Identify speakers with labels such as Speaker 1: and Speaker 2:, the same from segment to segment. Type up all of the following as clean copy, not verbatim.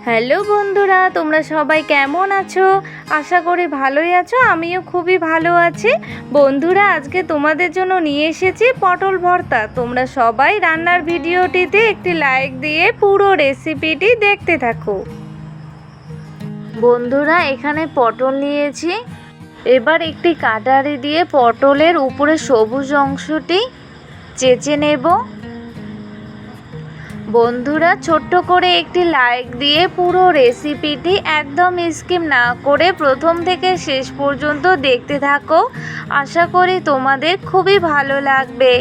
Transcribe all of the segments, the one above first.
Speaker 1: Hello বন্ধুরা, তোমরা সবাই কেমন আছো? আশা করি ভালোই আছো। আমিও খুবই ভালো আছি। বন্ধুরা, আজকে তোমাদের জন্য নিয়ে এসেছি পটল ভর্তা। তোমরা সবাই রান্নার ভিডিওটিতে একটি লাইক দিয়ে পুরো রেসিপিটি দেখতে থাকো। বন্ধুরা, এখানে পটল নিয়েছি। এবার একটি কাটারি দিয়ে পটলের উপরে সবুজ অংশটি চেঁচে নেব। বন্ধুরা, ছোট্ট করে একটি লাইক দিয়ে পুরো রেসিপিটি একদম স্কিপ না করে প্রথম থেকে শেষ পর্যন্ত দেখতে থাকো। আশা করি তোমাদের খুবই ভালো লাগবে।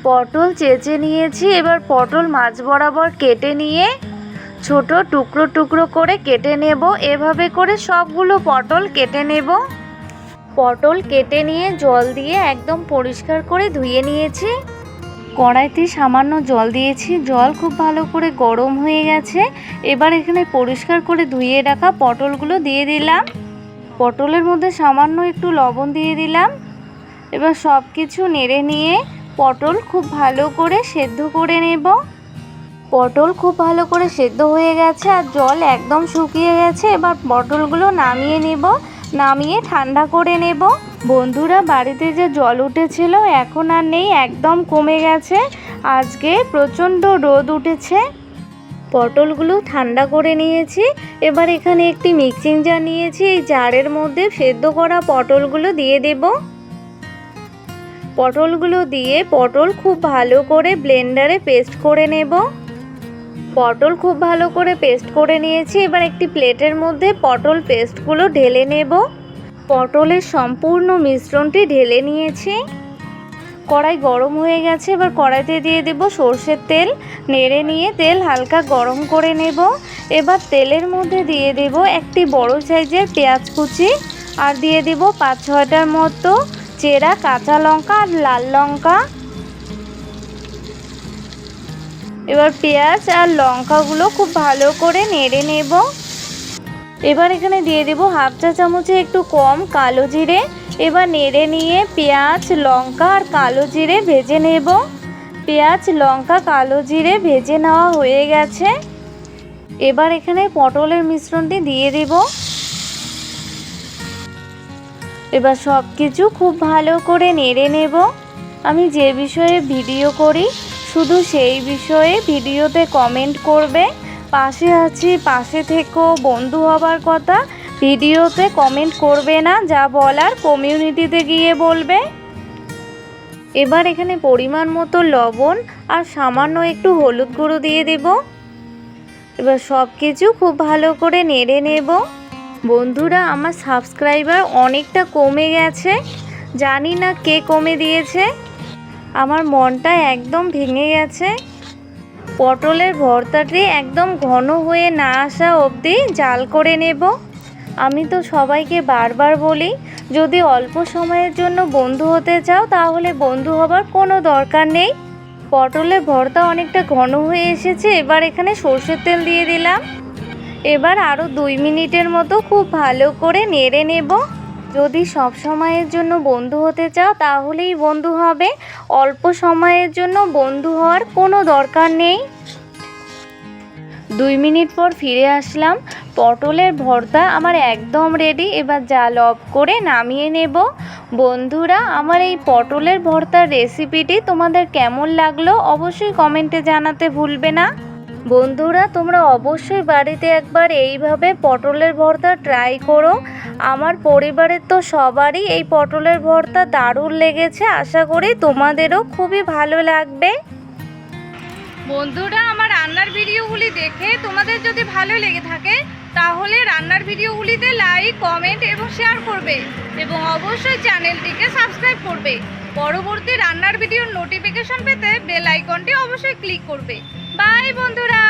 Speaker 1: পটল চেঁচে নিয়েছি। এবার পটল মাঝ বরাবর কেটে নিয়ে ছোট টুকরো টুকরো করে কেটে নেব। এভাবে করে সবগুলো পটল কেটে নেব। পটল কেটে নিয়ে জল দিয়ে একদম পরিষ্কার করে ধুয়ে নিয়েছি। কড়াইতে সামান্য জল দিয়েছি। জল খুব ভালো করে গরম হয়ে গেছে। এবার এখানে পরিষ্কার করে ধুয়ে রাখা পটলগুলো দিয়ে দিলাম। পটলের মধ্যে সামান্য একটু লবণ দিয়ে দিলাম। এবার সব কিছু নেড়ে নিয়ে পটল খুব ভালো করে সেদ্ধ করে নেব। পটল খুব ভালো করে সেদ্ধ হয়ে গেছে আর জল একদম শুকিয়ে গেছে। এবার পটলগুলো নামিয়ে নেব। নামিয়ে ঠান্ডা করে নেব। বন্ধুরা, বাড়িতে যে জল উঠেছিল এখন আর নেই, একদম কমে গেছে। আজকে প্রচণ্ড রোদ উঠেছে। পটলগুলো ঠান্ডা করে নিয়েছি। এবার এখানে একটি মিক্সিং জার নিয়েছি। এই জারের মধ্যে সেদ্ধ করা পটলগুলো দিয়ে দেব। পটলগুলো দিয়ে পটল খুব ভালো করে ব্লেন্ডারে পেস্ট করে নেব। পটল খুব ভালো করে পেস্ট করে নিয়েছি। এবার একটি প্লেটের মধ্যে পটল পেস্টগুলো ঢেলে নেব। পটলের সম্পূর্ণ মিশ্রণটি ঢেলে নিয়েছি। কড়াই গরম হয়ে গেছে। এবার কড়াইতে দিয়ে দেব সর্ষের তেল। নেড়ে নিয়ে তেল হালকা গরম করে নেব। এবার তেলের মধ্যে দিয়ে দেব একটি বড় সাইজের পেঁয়াজ কুচি আর দিয়ে দেব 5-6টার মতো চেরা কাঁচা লঙ্কা আর লাল লঙ্কা। এবার পেঁয়াজ আর লঙ্কাগুলো খুব ভালো করে নেড়ে নেব। এবার এখানে দিয়ে দেব 1/2 চা চামচে একটু কম কালো জিরে। এবার নেড়ে নিয়ে পেঁয়াজ লঙ্কা আর কালো জিরে ভেজে নেব। পেঁয়াজ লঙ্কা কালো জিরে ভেজে নেওয়া হয়ে গেছে। এবার এখানে পটলের মিশ্রণটি দিয়ে দেব। এবার সব কিছু খুব ভালো করে নেড়ে নেব। আমি যে বিষয়ে ভিডিও করি শুধু সেই বিষয়ে ভিডিওতে কমেন্ট করবে। পাশে আছি, পাশে থেকো, বন্ধু হবার কথা ভিডিওতে কমেন্ট করবে না, যা বলার কমিউনিটিতে গিয়ে বলবে। এবার এখানে পরিমাণ মতো লবণ আর সামান্য একটু হলুদ গুঁড়ো দিয়ে দেব। এবার সব কিছু খুব ভালো করে নেড়ে নেব। বন্ধুরা, আমার সাবস্ক্রাইবার অনেকটা কমে গেছে। জানি না কে কমে দিয়েছে। আমার মনটা একদম ভেঙে গেছে। পটলের ভর্তাটি একদম ঘন হয়ে না আসা অবধি জাল করে নেব। আমি তো সবাইকে বারবার বলি, যদি অল্প সময়ের জন্য বন্ধু হতে চাও তাহলে বন্ধু হবার কোনো দরকার নেই। পটলের ভর্তা অনেকটা ঘন হয়ে এসেছে। এবার এখানে সর্ষের তেল দিয়ে দিলাম। এবার আরও 2 মিনিটের মতো খুব ভালো করে নেড়ে নেব। যদি সব সময়ের জন্য বন্ধু হতে চাও তাহলেই বন্ধু হবে। অল্প সময়ের জন্য বন্ধু হওয়ার কোনো দরকার নেই। 2 মিনিট পর ফিরে আসলাম। পটলের ভর্তা আমার একদম রেডি। এবার জাল অফ করে নামিয়ে নেব। বন্ধুরা, আমার এই পটলের ভর্তার রেসিপিটি তোমাদের কেমন লাগলো অবশ্যই কমেন্টে জানাতে ভুলবে না। বন্ধুরা, তোমরা অবশ্যই বাড়িতে একবার এইভাবে পটলের ভর্তা ট্রাই করো। আমার পরিবারের তো সবারই এই পটলের ভর্তা দারুণ লেগেছে। আশা করি তোমাদেরও খুবই ভালো লাগবে। বন্ধুরা, আমার রান্নার ভিডিওগুলি দেখে তোমাদের যদি ভালো লেগে থাকে তাহলে রান্নার ভিডিওগুলিতে লাইক, কমেন্ট এবং শেয়ার করবে এবং অবশ্যই চ্যানেলটিকে সাবস্ক্রাইব করবে। পরবর্তী রান্নার ভিডিওর নোটিফিকেশন পেতে বেল আইকনটি অবশ্যই ক্লিক করবে। বাই বন্ধুরা।